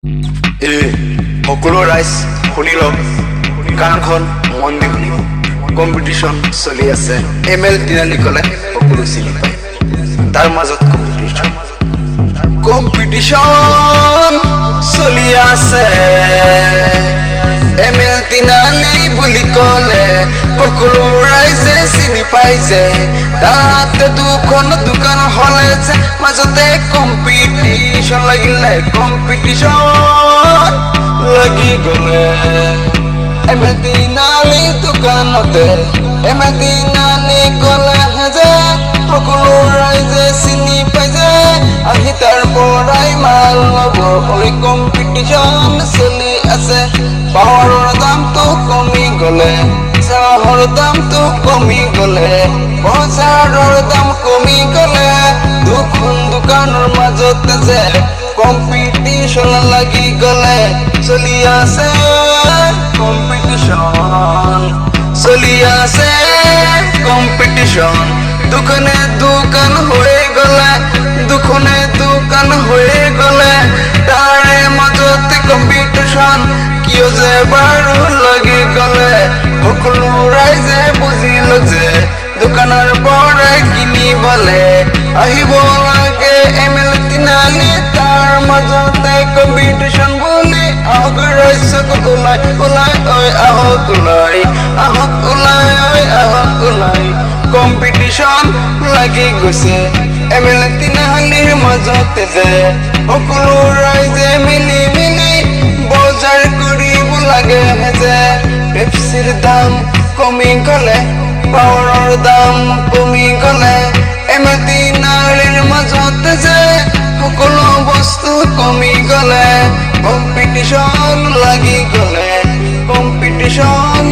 সকলো ৰাইজ শুনি লওক, গানখন মন দি শুনিব। কম্পিটিশ্যন চলি আছে, ML তিনালি ক'লে সকলো চিনি পায়। তাৰ মাজত কম্পিটিশ্যন চলি আছে, ML তিনালি বুলি ক'লে সকলো ৰাইজে চিনি পাই যে। তাতে দুখন দোকান হ'লে যে মাজতে কম্পিটিশ্যন লাগিলে, কম্পিটিশ্যন লাগি গ'লে। ML তিনালি দোকানতে ML তিনালি ক'লে যে সকলো ৰাইজে চিনি পাই যে, আহি তাৰ পৰাই মাল ল'ব। ঐ কম্পিটিশ্যন চলি আছে, পাৱাৰৰ দামটো কমি গ'লে, চাহৰ দামটো কমি গ'লে, বজাৰৰ দাম কমি গ'লে, দুখন দোকানৰ মাজতে যে কম্পিটিশ্যন লাগি গ'লে। চলি আছে কম্পিটিশ্যন, চলি আছে কম্পিটিশ্যন, দুখনে দোকান হৈ গ'লে, দুখনে দোকান হৈ গ'লে, তাৰে মাজতে কম্পিটিশ্যন কিয় যে বাৰু লাগি গ'লে। সকলো ৰাইজে বুজিল যে দোকানৰ পৰাই কিনিবলে আহিব লাগে ML তিনালি, তাৰ মাজতে কম্পিটিশ্যন বুলি। আহক ৰাইজক ওলাই ওলাই, ঐ আহক ওলাই, আহক ওলাই, ঐ আহক ওলাই। কম্পিটিশ্যন লাগি গৈছে ML তিনালিৰ মাজতে যে, সকলো ৰাইজে মিলি মিলি বজাৰ কৰিব লাগে যে। পেপচিৰ দাম কমি গ'লে, পাৱাৰৰ দাম কমি গ'লে, ML তিনালিৰ মাজতে যে সকলো বস্তু কমি গ'লে। কম্পিটিশ্যন লাগি গ'লে, কম্পিটিশ্যন